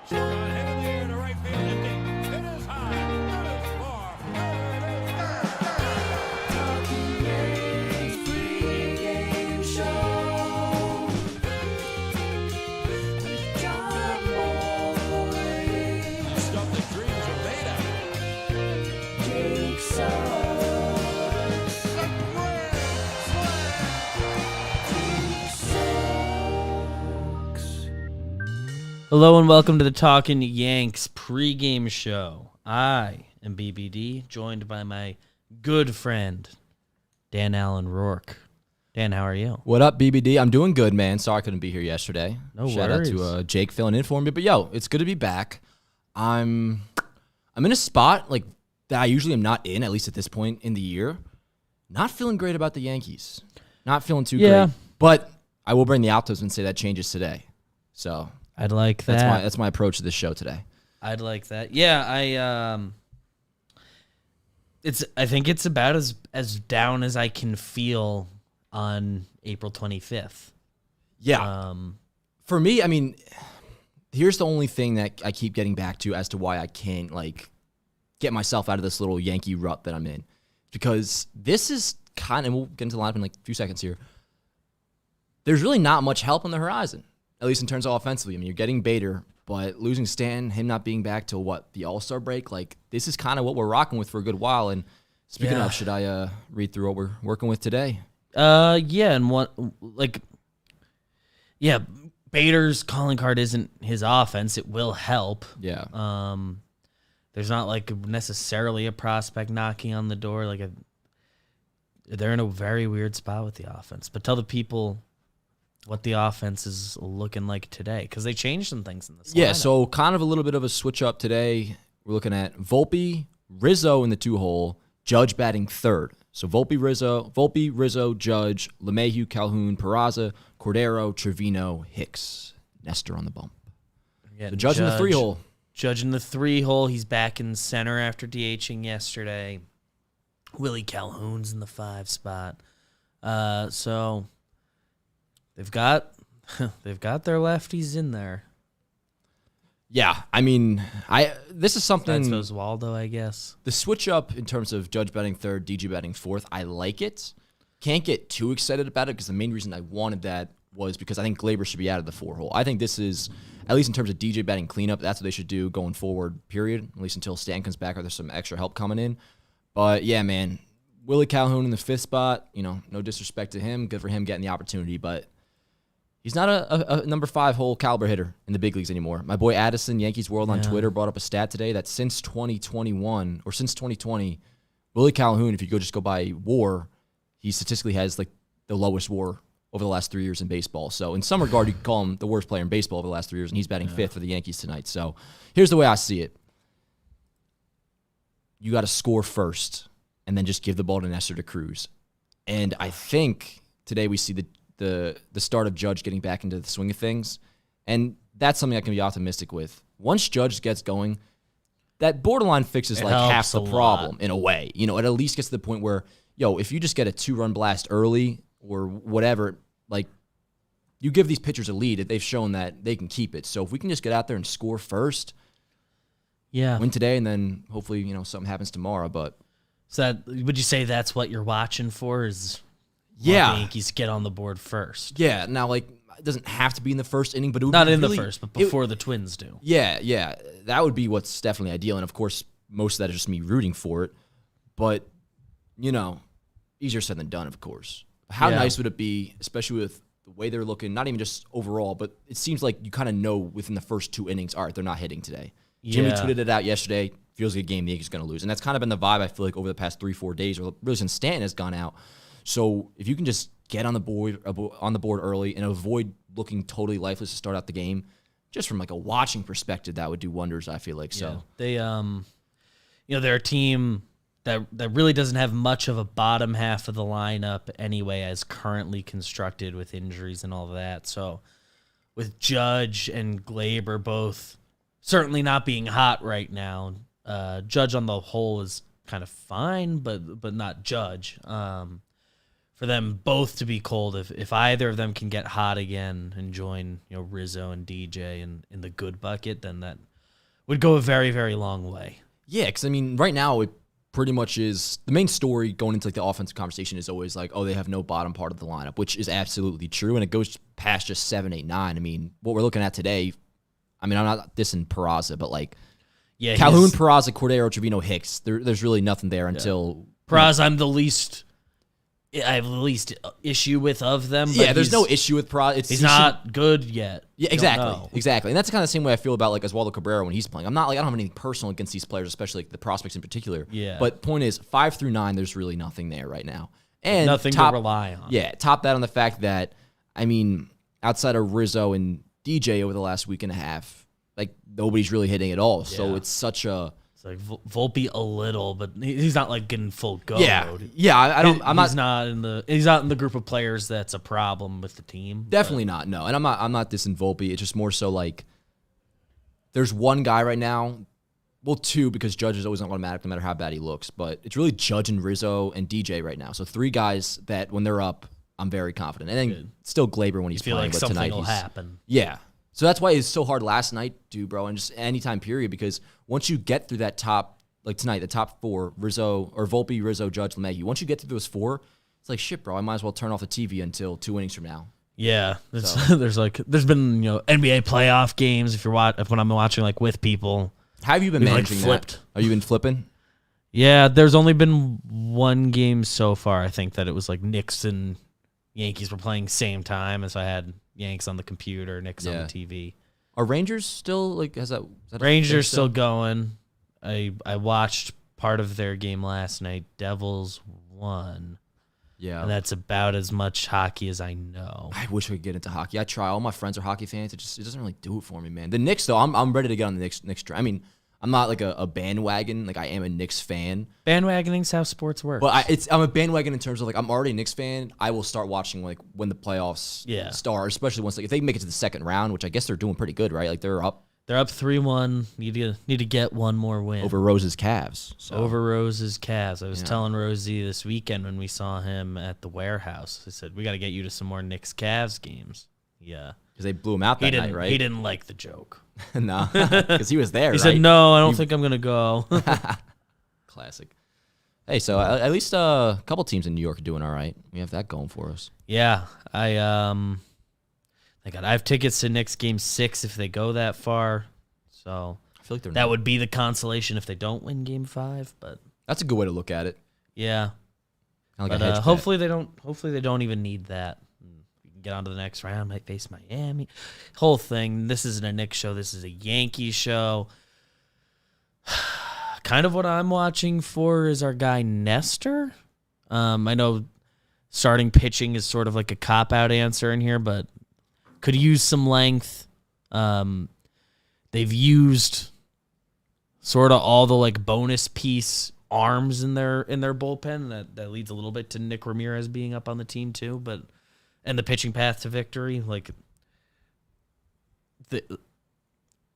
She's got a hit in the air to right field and deep. It is high. It is far. Stuff that dreams are made of. Hello and welcome to the Talkin Yanks pregame show. I am BBD, joined by my good friend, Dan Allen Rourke. Dan, how are you? What up, BBD? I'm doing good, man. Sorry I couldn't be here yesterday. No Shout worries. out to Jake filling in for me. But yo, it's good to be back. I'm in a spot like that I usually am not in, at least at this point in the year. Not feeling great about the Yankees. Not feeling too great. But I will bring the optimism and say that changes today. So I'd like that. that's my approach to this show today. I'd like that. Yeah, I think it's about as down as I can feel on April 25th. Yeah. For me, I mean, here's the only thing that I keep getting back to as to why I can't get myself out of this little Yankee rut that I'm in. Because this is kind of, we'll get into the lineup in a few seconds here. There's really not much help on the horizon, at least in terms of offensively. I mean, you're getting Bader, but losing Stan, him not being back till the All-Star break, this is kind of what we're rocking with for a good while. And speaking of, should I read through what we're working with today? Bader's calling card isn't his offense. It will help. Yeah. There's not necessarily a prospect knocking on the door. They're in a very weird spot with the offense. But tell the people what the offense is looking like today, because they changed some things in this lineup. Yeah, so kind of a little bit of a switch up today. We're looking at Volpe, Rizzo in the 2-hole, Judge batting third. So Volpe, Rizzo, Judge, LeMahieu, Calhoun, Peraza, Cordero, Trevino, Hicks, Nestor on the bump. So Judge in the 3-hole. Judge in the 3-hole. He's back in center after DHing yesterday. Willie Calhoun's in the 5 spot. So they've got their lefties in there. Yeah, I mean, this is something. That's Oswaldo, I guess. The switch up in terms of Judge batting third, DJ batting fourth, I like it. Can't get too excited about it because the main reason I wanted that was because I think Glaber should be out of the 4-hole. I think this is, at least in terms of DJ batting cleanup, that's what they should do going forward, period, at least until Stan comes back or there's some extra help coming in. But yeah, man, Willie Calhoun in the 5th spot, no disrespect to him. Good for him getting the opportunity, but he's not a number 5-hole caliber hitter in the big leagues anymore. My boy Addison, Yankees World on Twitter, brought up a stat today that since 2021 or since 2020, Willie Calhoun, if you just go by WAR, he statistically has the lowest WAR over the last 3 years in baseball. So in some regard, you could call him the worst player in baseball over the last 3 years, and he's batting 5th for the Yankees tonight. So here's the way I see it. You got to score first, and then just give the ball to Nestor to Cruz. And I think today we see the start of Judge getting back into the swing of things, and that's something I can be optimistic with. Once Judge gets going, that borderline fixes half the problem in a way. It at least gets to the point where, if you just get a 2-run blast early or whatever, you give these pitchers a lead, they've shown that they can keep it. So if we can just get out there and score first, win today, and then hopefully, something happens tomorrow. But so would you say that's what you're watching for? Is the Yankees get on the board first? Yeah. Now, it doesn't have to be in the first inning, but it would not be in really, the first, but before the Twins do. Yeah, that would be what's definitely ideal. And of course, most of that is just me rooting for it. But easier said than done, of course. How nice would it be, especially with the way they're looking, not even just overall, but it seems like you kind of know within the first 2 innings, all right, they're not hitting today. Jimmy tweeted it out yesterday, feels like a game the Yankees are going to lose. And that's kind of been the vibe, I feel like, over the past 3-4 days, or really since Stanton has gone out. So if you can just get on the board early and avoid looking totally lifeless to start out the game, just from a watching perspective, that would do wonders, I feel like. So they they're a team that really doesn't have much of a bottom half of the lineup anyway, as currently constructed with injuries and all of that. So with Judge and Glaber both certainly not being hot right now, Judge on the whole is kind of fine, but not Judge. for them both to be cold. If either of them can get hot again and join Rizzo and DJ in the good bucket, then that would go a very, very long way. Yeah, because I mean, right now it pretty much is the main story going into like the offensive conversation is always like, oh, they have no bottom part of the lineup, which is absolutely true, and it goes past just 7, 8, 9. I mean, what we're looking at today. I mean, I'm not dissing Peraza, but like Calhoun, Peraza, Cordero, Trevino, Hicks. There's really nothing there until Peraza. I have the least issue with of them. But yeah, there's no issue with Peraza. He's not good yet. Yeah, exactly. And that's the kind of same way I feel about like Oswaldo Cabrera when he's playing. I don't have anything personal against these players, especially like the prospects in particular. Yeah. But point is, 5 through 9, there's really nothing there right now. And nothing to rely on. Yeah, top that on the fact that, I mean, outside of Rizzo and DJ over the last week and a half, like nobody's really hitting at all. Yeah. So it's such a... It's like Volpe a little, but he's not like getting full go mode. Yeah. He's not in the group of players that's a problem with the team. Definitely not. No, and I'm not dissing Volpe. It's just more so like there's one guy right now. Well, two, because Judge is always on automatic no matter how bad he looks. But it's really Judge and Rizzo and DJ right now. So 3 guys that when they're up, I'm very confident. And then still Glaber when he's playing. Like but something tonight will happen. Yeah. So that's why it's so hard last night, dude, bro, and just any time period, because once you get through that top, like tonight, the top 4, Rizzo or Volpe, Rizzo, Judge, LeMahieu, once you get through those 4, it's like, shit, bro, I might as well turn off the TV until 2 innings from now. Yeah, there's been NBA playoff games when I'm watching like with people. How have you been managing that? Have you been flipping? Yeah, there's only been one game so far. I think that it was like Knicks and Yankees were playing same time, and so I had Yanks on the computer, Knicks on the TV. Are Rangers still like? Is that Rangers still going? I watched part of their game last night. Devils won. Yeah, and that's about as much hockey as I know. I wish we could get into hockey. I try. All my friends are hockey fans. It doesn't really do it for me, man. The Knicks though, I'm ready to get on the Knicks. I mean, I'm not like a bandwagon. Like I am a Knicks fan. Bandwagoning's how sports work. But I'm a bandwagon in terms of like I'm already a Knicks fan. I will start watching like when the playoffs start, especially once if they make it to the second round, which I guess they're doing pretty good, right? Like they're up. They're up 3-1. Need to get one more win over Rose's Cavs. So. Over Rose's Cavs. I was telling Rosie this weekend when we saw him at the warehouse. I said we got to get you to some more Knicks Cavs games. Yeah, because they blew him out that night, right? He didn't like the joke. No, because he was there. He said, "No, I don't think I'm gonna go." Classic. Hey, so at least a couple teams in New York are doing all right. We have that going for us. Yeah, I have tickets to Knicks Game 6 if they go that far. So I feel like that would be the consolation if they don't win Game 5. But that's a good way to look at it. Yeah, like but hopefully they don't. Hopefully they don't even need that. We can get on to the next round. Might face Miami. Whole thing. This isn't a Knicks show. This is a Yankees show. Kind of what I'm watching for is our guy Nestor. I know starting pitching is sort of like a cop-out answer in here, but could use some length. They've used sort of all the like bonus piece arms in their bullpen. That leads a little bit to Nick Ramirez being up on the team too, and the pitching path to victory. Like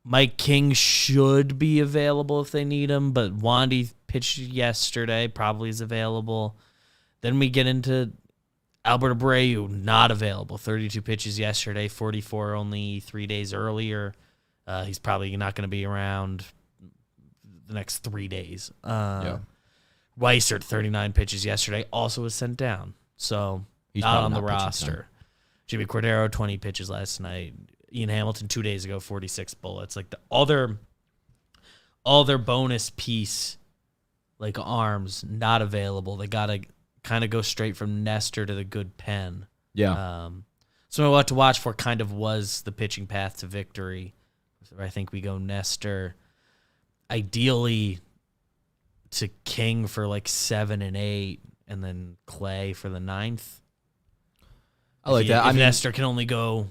Mike King should be available if they need him, but Wandy pitched yesterday, probably is available. Then we get into Albert Abreu, not available. 32 pitches yesterday, 44 only 3 days earlier. He's probably not going to be around the next 3 days. Weissert, 39 pitches yesterday, also was sent down. So he's not on the roster. Jimmy Cordero, 20 pitches last night. Ian Hamilton 2 days ago, 46 bullets. Like all their bonus piece, like arms, not available. They gotta kind of go straight from Nestor to the good pen. Yeah. So what to watch for kind of was the pitching path to victory. So I think we go Nestor, ideally to King for like 7 and 8, and then Clay for the 9th. I like that. If Nestor can only go.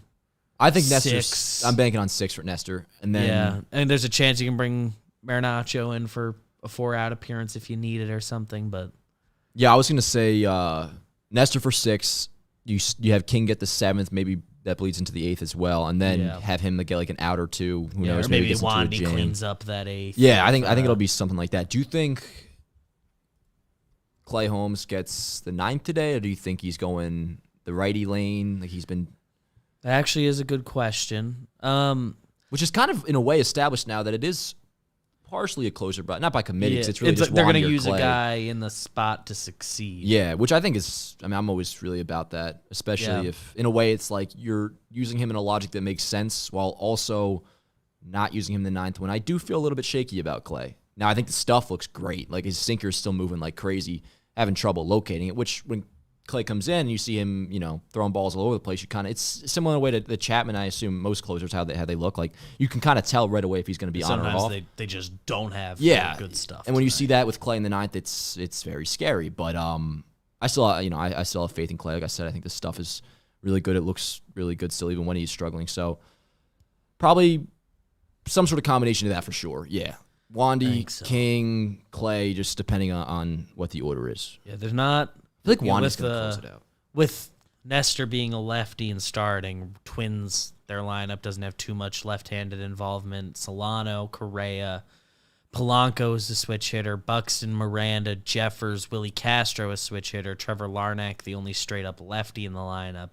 I think 6. Nestor's. I'm banking on 6 for Nestor, and then and there's a chance you can bring Marinaccio in for a 4-out appearance if you need it or something. But I was gonna say Nestor for 6. You have King get the 7th, maybe that bleeds into the 8th as well, and then have him get like an out or 2. Who knows? Or maybe Wandy cleans up that 8th. Yeah, I think it'll be something like that. Do you think? Clay Holmes gets the 9th today, or do you think he's going the righty lane? Like he's been, That actually is a good question. which is kind of in a way established now that it is partially a closer, but not by committee. 'Cause it's really just they're going to use Clay. a guy in the spot to succeed. Yeah, which I think is, I mean, I'm always really about that, especially if, in a way, it's like you're using him in a logic that makes sense while also not using him the 9th, when I do feel a little bit shaky about Clay. Now, I think the stuff looks great. Like, his sinker's still moving like crazy, having trouble locating it, which when Clay comes in and you see him, throwing balls all over the place, you kind of, it's similar in a way to the Chapman, I assume, most closers, how they look. Like, you can kind of tell right away if he's going to be on or off. Sometimes they just don't have good stuff. And when you see that with Clay in the 9th, it's very scary. But I still, I still have faith in Clay. Like I said, I think this stuff is really good. It looks really good still, even when he's struggling. So probably some sort of combination of that for sure. Yeah. Wandy, so. King, Clay, just depending on what the order is. Yeah, there's not. I feel like Wandy's going to close it out. With Nestor being a lefty and starting, Twins, their lineup doesn't have too much left-handed involvement. Solano, Correa, Polanco is the switch hitter. Buxton, Miranda, Jeffers, Willie Castro is switch hitter. Trevor Larnach, the only straight-up lefty in the lineup.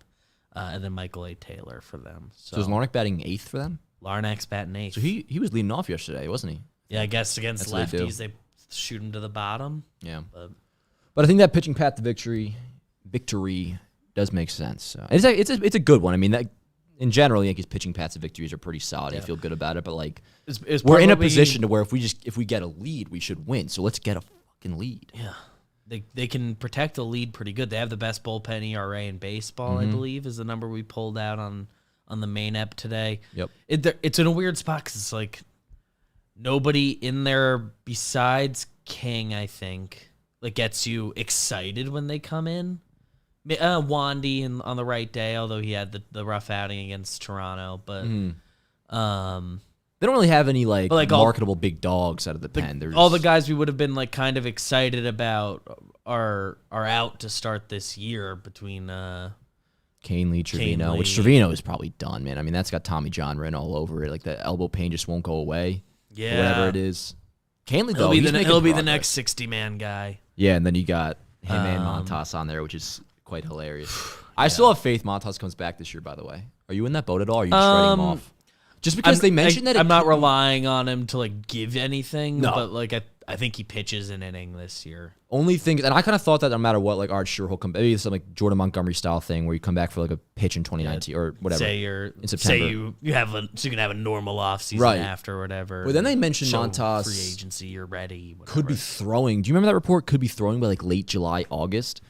And then Michael A. Taylor for them. So is Larnach batting 8th for them? Larnach's batting 8th. So he was leading off yesterday, wasn't he? Yeah, I guess against That's lefties, they shoot him to the bottom. Yeah. But I think that pitching path to victory does make sense. So it's a good one. I mean, that in general, Yankees pitching paths to victories are pretty solid. Yeah. I feel good about it. But like, we're in a position to where if we get a lead, we should win. So let's get a fucking lead. Yeah, they can protect the lead pretty good. They have the best bullpen ERA in baseball, I believe, is the number we pulled out on the main ep today. Yep. It's in a weird spot because it's like nobody in there besides King, I think, like gets you excited when they come in. Wandy on the right day, although he had the rough outing against Toronto, but they don't really have any like marketable big dogs out of the pen. All the guys we would have been like kind of excited about are out to start this year between Canely, Trevino, which Trevino is probably done, man. I mean, that's got Tommy John written all over it. Like the elbow pain just won't go away. Yeah, whatever it is. Canely though, he'll be the next 60-man guy. Yeah, and then you got him and Montas on there, which is quite hilarious. I still have faith Montas comes back this year, by the way. Are you in that boat at all? Or are you just writing him off? Just because they mentioned that I'm not relying on him to like give anything, but like I think he pitches an inning this year. Only thing, and I kind of thought that no matter what, like Art sure he'll come. Maybe it's some like Jordan Montgomery style thing where you come back for like a pitch in 2019 or whatever. Say in September. you can have a normal offseason after or whatever. Well, then they mentioned Montas free agency. You're ready. Whatever. Could be throwing. Do you remember that report? Could be throwing by like late July, August.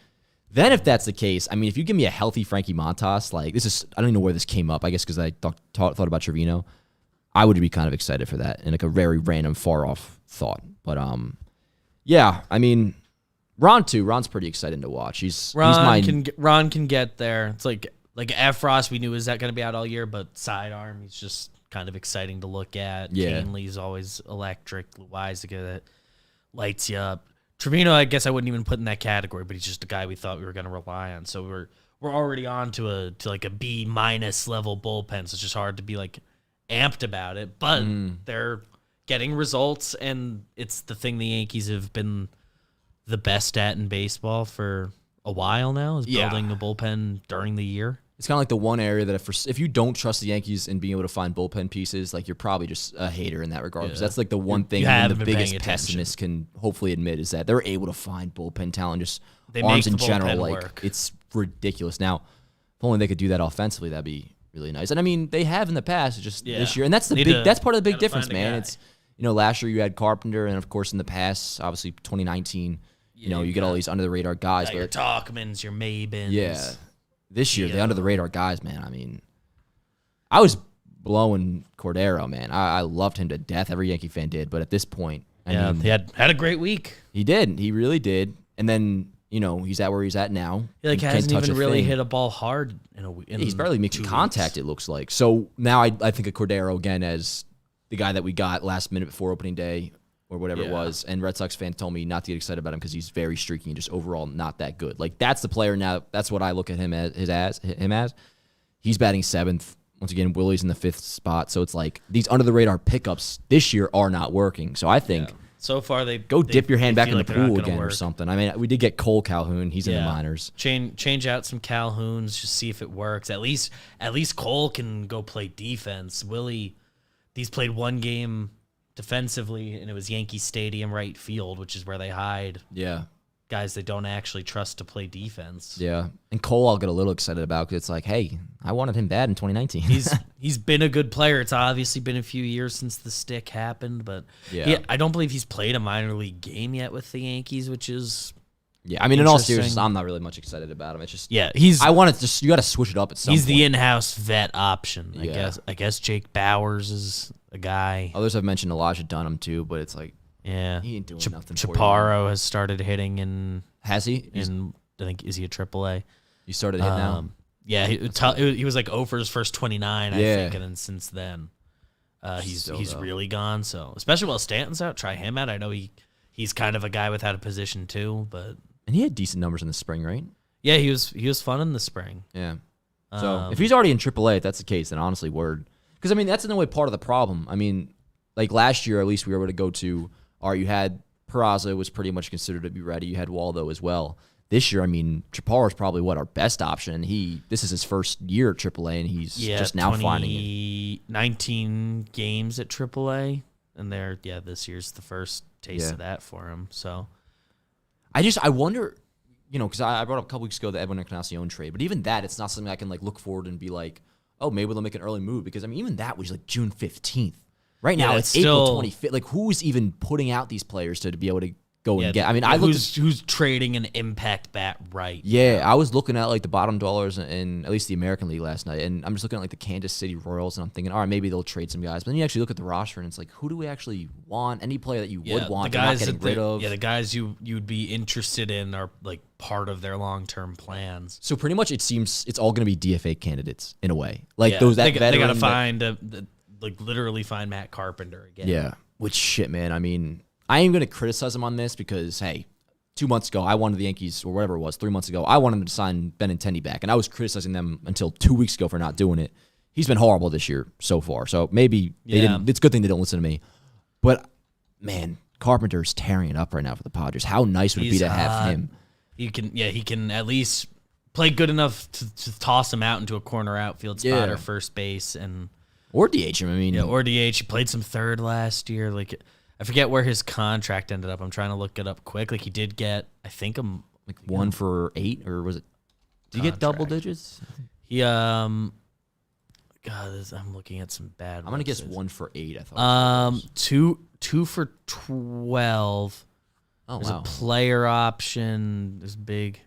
Then if that's the case, I mean, if you give me a healthy Frankie Montas, like this is, I don't even know where this came up. I guess because I thought about Trevino. I would be kind of excited for that and like a very random, far off thought. But yeah, I mean, Ron too. Ron's pretty exciting to watch. Ron can get there. It's like Efros, we knew is that going to be out all year, but sidearm, he's just kind of exciting to look at. Yeah. Canely's always electric. Loaizaga that lights you up. Trevino, I guess I wouldn't even put in that category, but he's just a guy we thought we were going to rely on. So we're already on to like a B- level bullpen. So it's just hard to be like amped about it, but they're getting results, and it's the thing the Yankees have been the best at in baseball for a while now, is building a bullpen during the year. It's kind of like the one area that if you don't trust the Yankees in being able to find bullpen pieces, like you're probably just a hater in that regard. Because that's like the one thing the biggest pessimists can hopefully admit is that they're able to find bullpen talent, just arms in general. Like work. It's ridiculous. Now, if only they could do that offensively, that'd be really nice. And I mean, they have in the past, just this year, and that's that's part of the big difference, man. It's last year you had Carpenter, and of course in the past, obviously 2019, you get all these under the radar guys. Your Talkmans, your Mabins. Yeah. This year, the under the radar guys, man. I mean, I was blowing Cordero, man. I loved him to death. Every Yankee fan did, but at this point, I mean, he had a great week. He did. He really did. And then he's at where he's at now. He hasn't even really hit a ball hard in a week. He's barely making contact. It looks like. So now I think of Cordero again as the guy that we got last minute before opening day or whatever it was. And Red Sox fans told me not to get excited about him because he's very streaky and just overall not that good. Like that's the player now. That's what I look at him as. He's batting 7th. Once again, Willie's in the 5th spot. So it's like these under the radar pickups this year are not working. So I think So far, dip your hand back in feel the like they're not pool gonna again or work. something. I mean, we did get Cole Calhoun. He's in the minors. Change out some Calhouns, just see if it works. At least Cole can go play defense. Willie, he's played one game defensively, and it was Yankee Stadium right field, which is where they hide Yeah. guys they don't actually trust to play defense. Yeah. And Cole I'll get a little excited about because it's like, hey, I wanted him bad in 2019. He's been a good player. It's obviously been a few years since the stick happened, but I don't believe he's played a minor league game yet with the Yankees, which is I mean, in all interesting. seriousness, I'm not really much excited about him. It's just he's I want to just you got to switch it up at some point. the in-house vet option. Yeah. I guess Jake Bowers is a guy. Others have mentioned Elijah Dunham too, but it's like Yeah, he ain't doing nothing for you. Chaparro has started hitting in. Has he? I think is he a AAA? You started hitting now. Yeah, he was like 0 for his first 29, I Yeah. think, and then since then, he's though. really gone. So especially while Stanton's out, try him out. I know he's kind of a guy without a position too, but And he had decent numbers in the spring, right? yeah, he was fun in the spring. Yeah. So if he's already in AAA, if that's the case, then honestly, word. Because I mean, that's in a way part of the problem. I mean, like last year, at least we were able to go to. All right, you had Peraza was pretty much considered to be ready. You had Waldo as well. This year, I mean, Chaparro is probably our best option. This is his first year at AAA, and he's just now finding it. 19 games at AAA, and this year's the first taste of that for him. So I wonder, because I brought up a couple weeks ago the Edwin Encarnacion trade, but even that, it's not something I can like look forward and be like, oh, maybe they'll make an early move because I mean, even that was like June 15th. Right now, it's April 25th. Like, who's even putting out these players to be able to go and get? I mean, who's trading an impact bat right? Yeah, I was looking at like the bottom dollars in at least the American League last night, and I'm just looking at like the Kansas City Royals, and I'm thinking, all right, maybe they'll trade some guys. But then you actually look at the roster, and it's like, who do we actually want? Any player that you would want, the they're not guys getting rid of. Yeah, the guys you'd be interested in are like part of their long-term plans. So pretty much, it seems it's all going to be DFA candidates in a way. Like those they veteran got to find literally find Matt Carpenter again. Yeah, which shit, man. I mean, I am going to criticize him on this because, hey, 2 months ago, I wanted the Yankees, or whatever it was, 3 months ago, I wanted them to sign Benintendi back, and I was criticizing them until 2 weeks ago for not doing it. He's been horrible this year so far, so maybe they didn't. It's a good thing they don't listen to me. But, man, Carpenter's tearing it up right now for the Padres. How nice would it be to have him? He can at least play good enough to toss him out into a corner outfield spot or first base or DH him. I mean, or DH. He played some third last year. Like, I forget where his contract ended up. I'm trying to look it up quick. Like, he did get, I think, like 1 for 8, or was it? Did he get double digits? He I'm looking at some bad. I'm gonna guess 1 for 8. I thought. 2 for 12. Oh, There's a player option. There's big.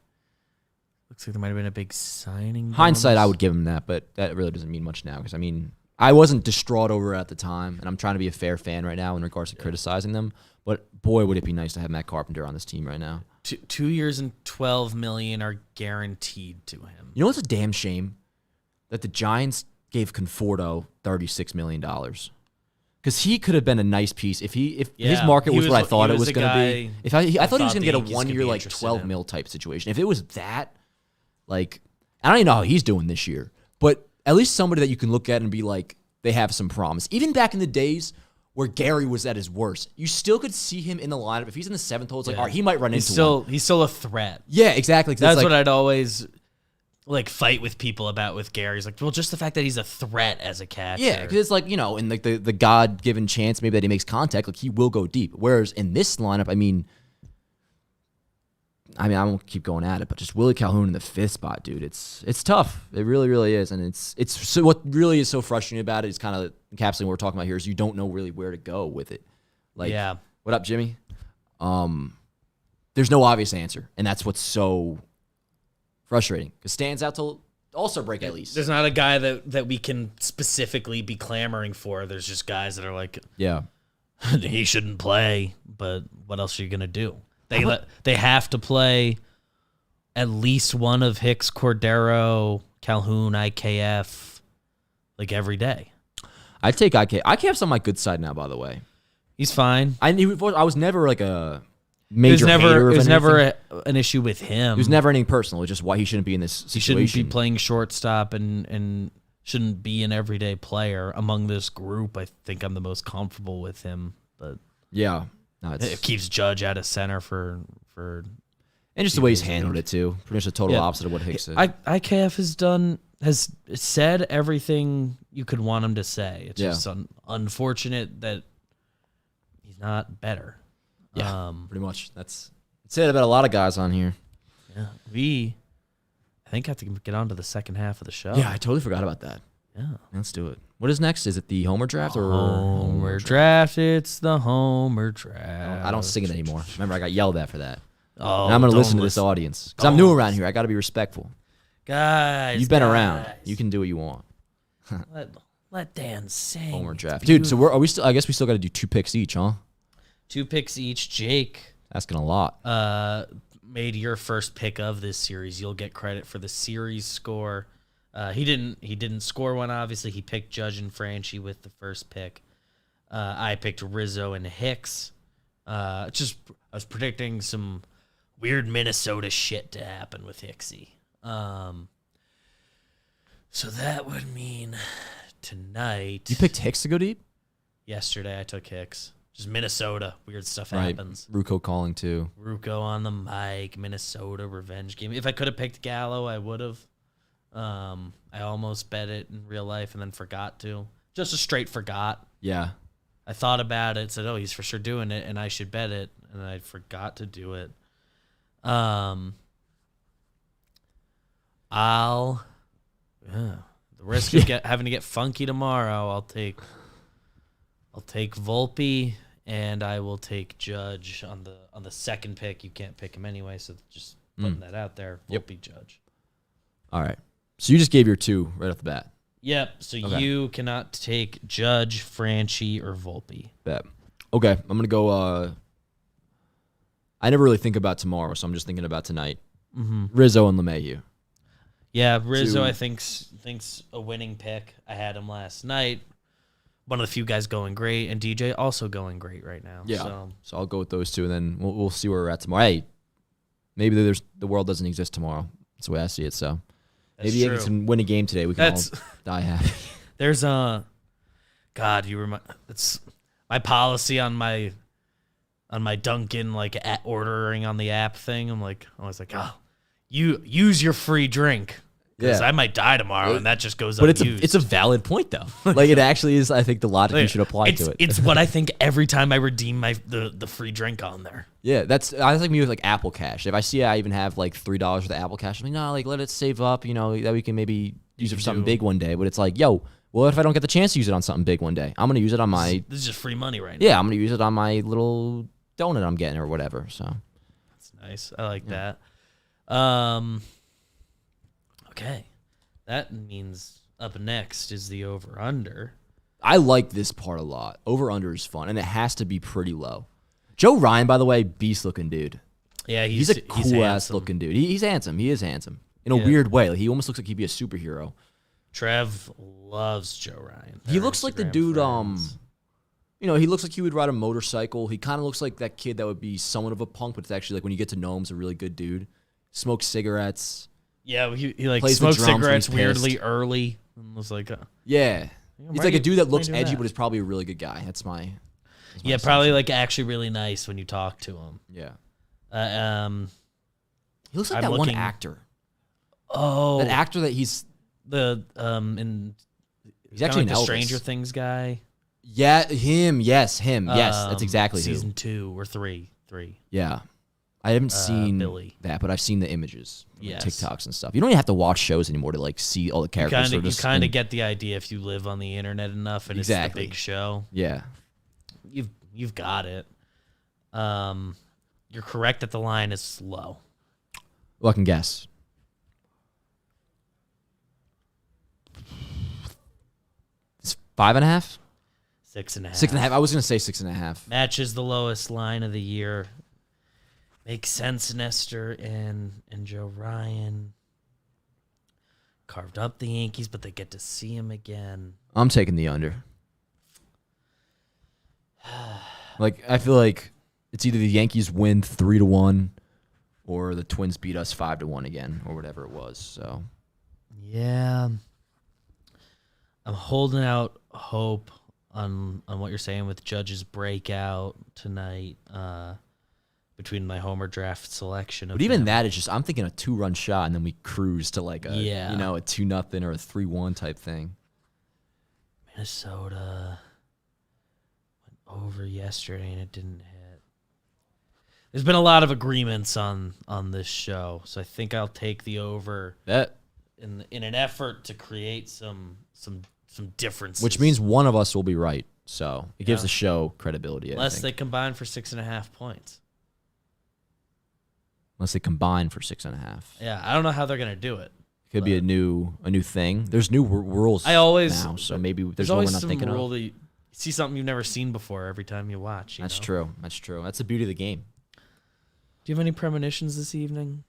Looks like there might have been a big signing. Hindsight, bonus. I would give him that, but that really doesn't mean much now because I mean, I wasn't distraught over it at the time, and I'm trying to be a fair fan right now in regards to criticizing them. But boy, would it be nice to have Matt Carpenter on this team right now. 2 years and $12 million are guaranteed to him. You know what's a damn shame? That the Giants gave Conforto $36 million. Because he could have been a nice piece if his market was what I thought it was going to be. If I thought he was going to get a 1 year like 12 mil type situation. If it was that, like, I don't even know how he's doing this year, but at least somebody that you can look at and be like, they have some promise. Even back in the days where Gary was at his worst, you still could see him in the lineup. If he's in the 7th hole, it's like, all right, he might run into one. He's still a threat. Yeah, exactly. That's what I'd always like fight with people about with Gary. He's like, well, just the fact that he's a threat as a catcher. Yeah, because it's like, in like the God-given chance maybe that he makes contact, like he will go deep. Whereas in this lineup, I mean, I won't keep going at it, but just Willie Calhoun in the 5th spot, dude. It's tough. It really, really is. And it's so what really is so frustrating about it is kind of encapsulating what we're talking about here is you don't know really where to go with it. Like, what up, Jimmy? There's no obvious answer, and that's what's so frustrating. Because Stan's out till All-Star break at least. There's not a guy that we can specifically be clamoring for. There's just guys that are like, he shouldn't play, but what else are you gonna do? They have to play at least one of Hicks, Cordero, Calhoun, IKF, like every day. I'd take IK. IKF's on my good side now, by the way. He's fine. I was never like a major hater of It was anything. never an issue with him. It was never anything personal. It's just why he shouldn't be in this situation. He shouldn't be playing shortstop and shouldn't be an everyday player. Among this group, I think I'm the most comfortable with him. But yeah. No, It keeps Judge out of center for and just the way he's handled it too. Pretty much the total opposite of what Hicks did. IKF has said everything you could want him to say. It's just unfortunate that he's not better. Yeah, pretty much. That's it about a lot of guys on here. Yeah, I think I have to get on to the second half of the show. Yeah, I totally forgot about that. Yeah. Let's do it. What is next? Is it the Homer draft or Homer draft? It's the Homer draft. I don't sing it anymore. Remember, I got yelled at for that. Oh, and I'm going to listen to this audience because I'm new around here. I got to be respectful. Guys, You've been around. You can do what you want. Let Dan sing. Homer draft, dude. So are we still? I guess we still got to do 2 picks each, huh? 2 picks each. Jake, asking a lot. Made your first pick of this series. You'll get credit for the series score. He didn't score one. Obviously, he picked Judge and Franchi with the first pick. I picked Rizzo and Hicks. I was predicting some weird Minnesota shit to happen with Hicksy. So that would mean tonight. You picked Hicks to go deep? Yesterday I took Hicks. Just Minnesota. Weird stuff happens. Rucco calling too. Rucco on the mic. Minnesota revenge game. If I could have picked Gallo, I would have. I almost bet it in real life and then forgot to. Just a straight forgot. Yeah. I thought about it, said, oh, he's for sure doing it, and I should bet it, and I forgot to do it. The risk of having to get funky tomorrow, I'll take Volpe, and I will take Judge on the second pick. You can't pick him anyway, so just putting that out there. Volpe, Judge. All right. So you just gave your 2 right off the bat. Yep. So you cannot take Judge, Franchi, or Volpe. Bet. Okay. I'm going to go. I never really think about tomorrow, so I'm just thinking about tonight. Mm-hmm. Rizzo and LeMahieu. Yeah, Rizzo, I think's a winning pick. I had him last night. One of the few guys going great, and DJ also going great right now. Yeah. So I'll go with those 2, and then we'll see where we're at tomorrow. Hey, maybe the world doesn't exist tomorrow. That's the way I see it. So maybe Yankees can win a game today. We can all die happy. There's God, you remind. It's my policy on my Dunkin' ordering on the app thing. I'm always like, oh, you use your free drink. Because I might die tomorrow, and that just goes unused. But it's a valid point, though. It actually is, I think, the logic you should apply to it. It's what I think every time I redeem the free drink on there. Yeah, I think me with Apple Cash. If I see I even have $3 worth of Apple Cash, I'm no, let it save up, that we can maybe use it for something big one day. But it's well, what if I don't get the chance to use it on something big one day? I'm going to use it on my... This is just free money right now. Yeah, I'm going to use it on my little donut I'm getting or whatever, so... That's nice. I like that. Okay. That means up next is the over-under. I like this part a lot. Over-under is fun, and it has to be pretty low. Joe Ryan, by the way, beast-looking dude. Yeah, he's a cool-ass-looking dude. He's handsome. He is handsome. In a weird way. He almost looks like he'd be a superhero. Trev loves Joe Ryan. He looks like the dude, he looks like he would ride a motorcycle. He kind of looks like that kid that would be somewhat of a punk, but it's actually when you get to know him, he's a really good dude. Smokes cigarettes. Yeah, he smoked cigarettes weirdly early. And was yeah. He's like a dude that looks edgy, but is probably a really good guy. That's my probably actually really nice when you talk to him. Yeah. He looks like that one actor. Oh, that actor that he's he's actually the Stranger Things guy. Yeah, him. Yes, him. Yes, that's exactly season 2 or 3. Yeah. I haven't seen Billy. that, but I've seen the images, yes. TikToks and stuff. You don't even have to watch shows anymore to see all the characters. You kind of get the idea if you live on the internet enough, and it's the big show. Yeah, you've got it. You're correct that the line is low. Well, I can guess. It's 5.5. 6.5. 6.5. I was gonna say 6.5. Matches the lowest line of the year. Makes sense, Nestor and Joe Ryan. Carved up the Yankees, but they get to see him again. I'm taking the under. I feel like it's either the Yankees win 3-1 or the Twins beat us 5-1 again, or whatever it was. So, yeah. I'm holding out hope on what you're saying with Judge's breakout tonight. Between my homer draft selection. But even that is just, I'm thinking a 2-run shot, and then we cruise to like a 2-0 or a 3-1 type thing. Minnesota went over yesterday, and it didn't hit. There's been a lot of agreements on this show, so I think I'll take the over. That in an effort to create some differences. Which means one of us will be right, so it gives the show credibility. Unless they combine for 6.5 points. Unless they combine for 6.5. Yeah, I don't know how they're gonna do it. Could be a new thing. There's new rules now, so maybe there's one we're not thinking of. That you see something you've never seen before every time you watch. That's true. That's true. That's the beauty of the game. Do you have any premonitions this evening?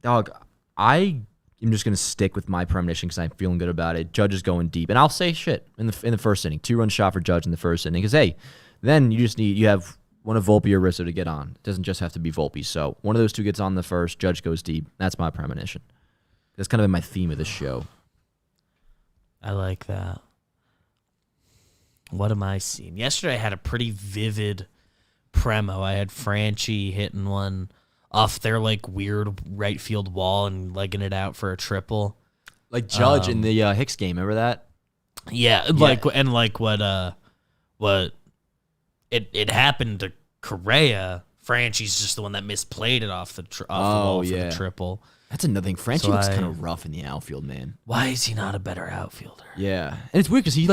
Dog, I am just gonna stick with my premonition because I'm feeling good about it. Judge is going deep, and I'll say shit in the first inning. 2-run shot for Judge in the first inning. Because hey, then you have one of Volpe or Rizzo to get on. It doesn't just have to be Volpe. So one of those two gets on the first, Judge goes deep. That's my premonition. That's kind of been my theme of this show. I like that. What am I seeing? Yesterday I had a pretty vivid premo. I had Franchi hitting one off their like weird right field wall and legging it out for a triple. Like Judge in the Hicks game, remember that? Yeah, what it happened to Correa. Franchi's just the one that misplayed it off the wall for the triple. That's another thing. Franchi looks kind of rough in the outfield, man. Why is he not a better outfielder? Yeah, and it's weird because he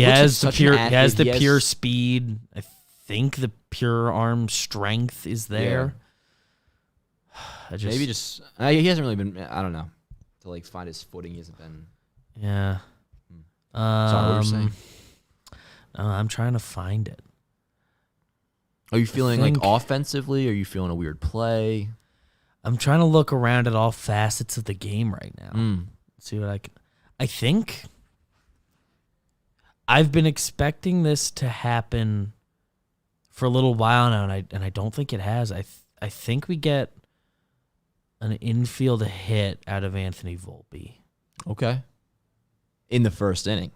has the pure speed. I think the pure arm strength is there. Yeah. He hasn't really been. I don't know, to like find his footing. He hasn't been. Yeah. Sorry, what were you saying? No, I'm trying to find it. Are you feeling like offensively? Are you feeling a weird play? I'm trying to look around at all facets of the game right now. See what I can. I think I've been expecting this to happen for a little while now, and I don't think it has. I think we get an infield hit out of Anthony Volpe. Okay. In the first inning,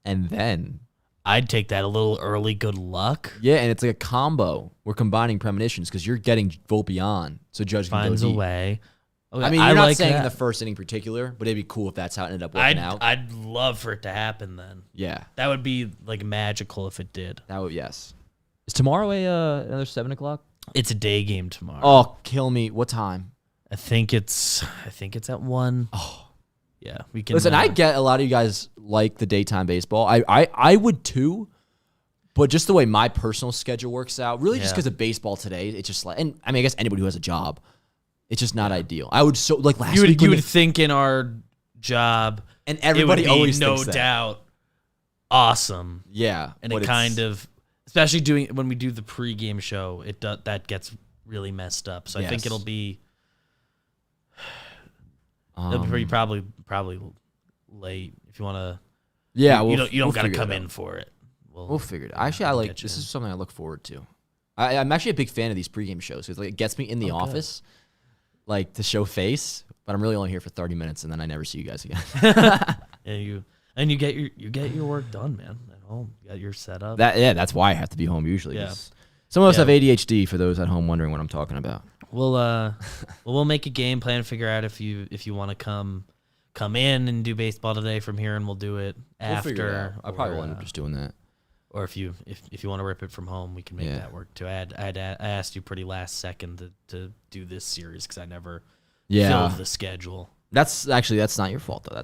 and then I'd take that a little early good luck. Yeah, and it's like a combo. We're combining premonitions because you're getting Volpe on, so Judge finds can go a way. Okay, I mean, you're not saying in the first inning in particular, but it'd be cool if that's how it ended up working out. I'd love for it to happen then. Yeah. That would be like magical if it did. That would, yes. Is tomorrow another 7 o'clock? It's a day game tomorrow. Oh, kill me. What time? I think it's at 1. Oh. Yeah, we can. Listen, I get a lot of you guys like the daytime baseball. I would too, but just the way my personal schedule works out, really just because of baseball today, it's just like, and I mean, I guess anybody who has a job, it's just not ideal. I would last week. You would think in our job, and everybody always no thinks that. doubt awesome. Yeah, and it kind of, especially when we do the pregame show, that gets really messed up. So I think it'll be. It'll be probably late if you want to. Yeah, you don't got to come in for it. We'll figure it out. Actually, this is something I look forward to. I'm actually a big fan of these pregame shows because it gets me in the office, like to show face. But I'm really only here for 30 minutes, and then I never see you guys again. Yeah, you get your work done, man. At home, you got your setup. That's why I have to be home usually. Yeah. Some of us have ADHD. For those at home wondering what I'm talking about. We'll make a game plan, figure out if you want to come in and do baseball today from here, and we'll do it after. We'll figure it out. I probably will end up just doing that. Or if you want to rip it from home, we can make that work too. I asked you pretty last second to do this series because I never filled the schedule. That's not your fault though.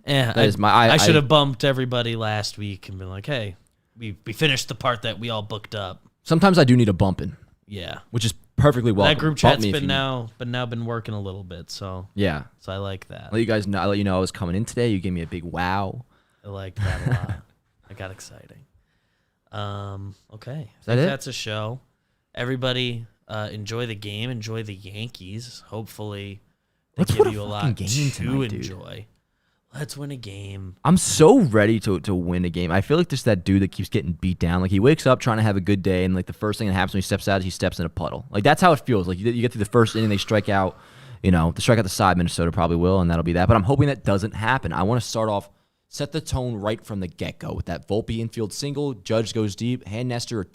I should have bumped everybody last week and been like, hey, we finished the part that we all booked up. Sometimes I do need a bumping. Yeah, which is perfectly welcome. That group chat's been working a little bit, so yeah. So I like that. I let you know I was coming in today. You gave me a big wow. I like that a lot. I got exciting. Okay. That's a show. Everybody enjoy the game. Enjoy the Yankees. Hopefully they give you a lot to enjoy. Dude. Let's win a game. I'm so ready to win a game. I feel like there's that dude that keeps getting beat down. Like he wakes up trying to have a good day, and like the first thing that happens when he steps out is he steps in a puddle. Like that's how it feels. Like you get through the first inning, they strike out. They strike out the side. Minnesota probably will, and that'll be that. But I'm hoping that doesn't happen. I want to start off set the tone right from the get-go with that Volpe infield single. Judge goes deep. Hand Nestor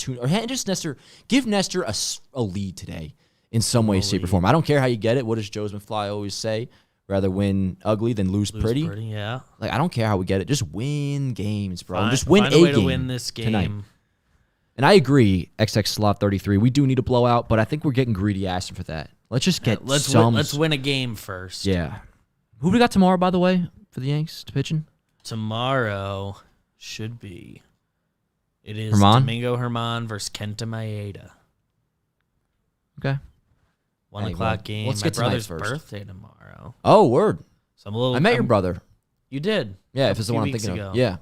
give Nestor a lead today in some way, shape, or form. I don't care how you get it. What does Joe McFly always say? Rather win ugly than lose pretty. Yeah. Like, I don't care how we get it. Just win games, bro. Just win find a way game to win this game tonight. And I agree, XX Slot 33. We do need a blowout, but I think we're getting greedy asking for that. Let's just get let's win a game first. Yeah. Who do we got tomorrow, by the way, for the Yanks to pitching? Tomorrow should be. It is Herman? Domingo Herman versus Kenta Maeda. Okay. 1 o'clock game. let's My get tonight brother's first. birthday tomorrow. Oh, word. So I'm a little. I met your brother. You did. Yeah, A if it's the few one I'm weeks thinking ago. of. Yeah.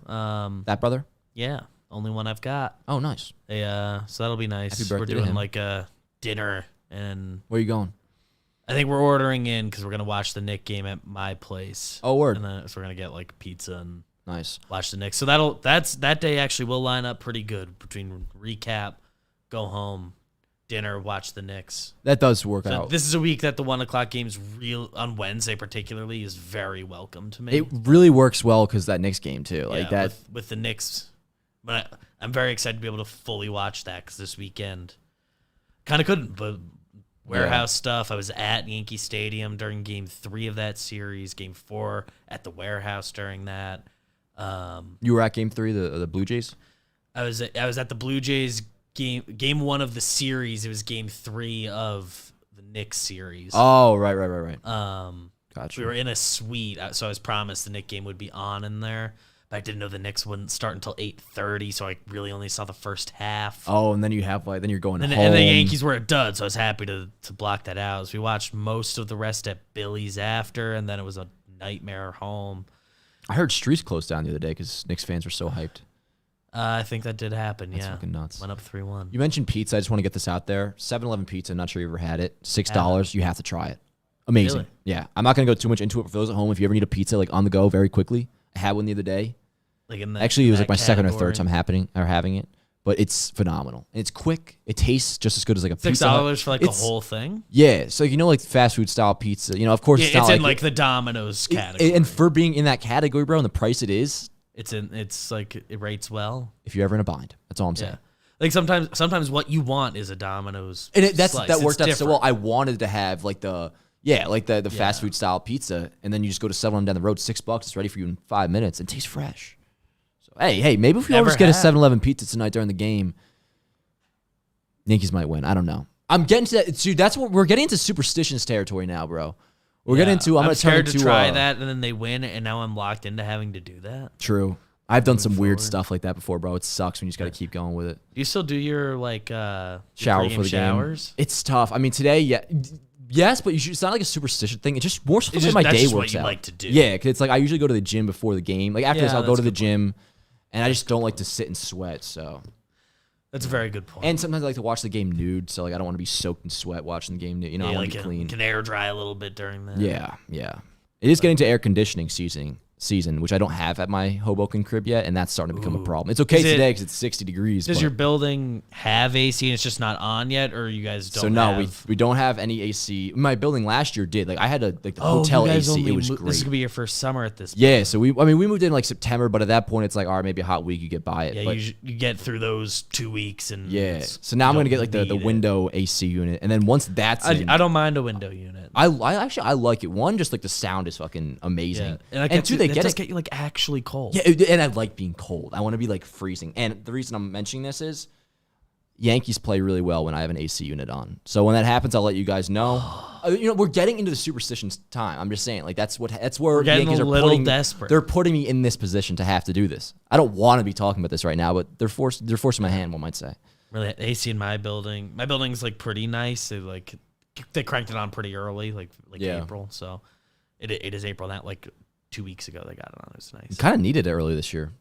That brother? Yeah. Only one I've got. Oh, nice. So that'll be nice. Happy birthday We're to doing him. like a dinner, and Where you going? I think we're ordering in because we're gonna watch the Knicks game at my place. Oh, word. And then so we're gonna get like pizza and Nice. watch the Knicks. So that day actually will line up pretty good between recap, go home, dinner, watch the Knicks. That does work So out. this is a week that the 1 o'clock game's real on Wednesday particularly is very welcome to me. It really works well because that Knicks game, too. Like Yeah, that. with the Knicks. But I'm very excited to be able to fully watch that because this weekend kind of couldn't, but warehouse stuff. I was at Yankee Stadium during Game 3 of that series. Game 4 at the warehouse during that. You were at Game 3, the Blue Jays? I was at the Blue Jays game 1 of the series. It was Game 3 of the Knicks series. Oh, right. Gotcha. We were in a suite, so I was promised the Knicks game would be on in there. But I didn't know the Knicks wouldn't start until 8:30, so I really only saw the first half. Oh, and then you have then you're going home. And the Yankees were a dud, so I was happy to block that out. So we watched most of the rest at Billy's after, and then it was a nightmare home. I heard Streets closed down the other day because Knicks fans were so hyped. I think that did happen. That's yeah, fucking nuts. Went up 3-1. You mentioned pizza. I just want to get this out there. 7-Eleven pizza. I'm not sure you ever had it. $6. You have to try it. Amazing. Really? Yeah. I'm not going to go too much into it. For those at home, if you ever need a pizza like on the go very quickly, I had one the other day. Like in that, Actually, it was like my second or category. third time having it. But it's phenomenal. It's quick. It tastes just as good as like a Pizza Hut. $6 for like a whole thing. Yeah. So like fast food style pizza. Of course Yeah, it's not it's in like the Domino's category. and for being in that category, bro, and the price it is, It's like it rates well. if you're ever in a bind, that's all I'm saying. Yeah. Like sometimes what you want is a Domino's And slice. that worked It's out so well. different. I wanted to have like the fast food style pizza, and then you just go to 7-Eleven down the road, $6. It's ready for you in 5 minutes and tastes fresh. So hey, maybe if we all Never just get a had. 7-Eleven pizza tonight during the game, Yankees might win. I don't know. I'm getting to that. Dude, that's what we're getting into superstitions territory now, bro. We're getting into. I'm I'm gonna turn scared into to try that, and then they win, and now I'm locked into having to do that. True. I've done some weird forward. stuff like that before, bro. It sucks when you just got to keep going with it. Do you still do your like Shower your before the showers? game. It's tough. I mean, today, yes, but it's not like a superstition thing. It's just more so the way my that's day just works what you out. like to do. Yeah, because it's like I usually go to the gym before the game. Like after this, Yeah, I'll go that's to a the good gym, and I just don't like to sit and sweat. So, That's a very good point. and sometimes I like to watch the game nude. So like I don't want to be soaked in sweat watching the game nude. I want to be clean. Can air dry a little bit during that. Yeah. It is getting to air conditioning season, which I don't have at my Hoboken crib yet, and that's starting to become a problem. It's okay today because it's 60 degrees. Does but- your building have AC and it's just not on yet, or you guys don't? So no, have... we don't have any AC. My building last year did. Like I had the Oh, hotel you guys AC. only It was This is great. gonna be your first summer at this. Yeah, so we moved in like September, but at that point it's like, all right, maybe a hot week you get by it. Yeah, but you get through those 2 weeks, and yeah. So now I'm gonna get like the need it. window AC unit, and then once that's in, I don't mind a window unit. I like it. One, just like the sound is fucking amazing, and two, they it get does it. get you like actually cold. Yeah, and I like being cold. I want to be like freezing. And the reason I'm mentioning this is Yankees play really well when I have an AC unit on. So when that happens, I'll let you guys know. We're getting into the superstitions time. I'm just saying, like that's where the getting Yankees a are little putting. desperate. They're putting me in this position to have to do this. I don't want to be talking about this right now, but they're forcing my hand. One might say. Really, AC in my building. My building's like pretty nice. They cranked it on pretty early, like Yeah. April. So it is April. Not like 2 weeks ago they got it on. It was nice. Kind of needed it early this year.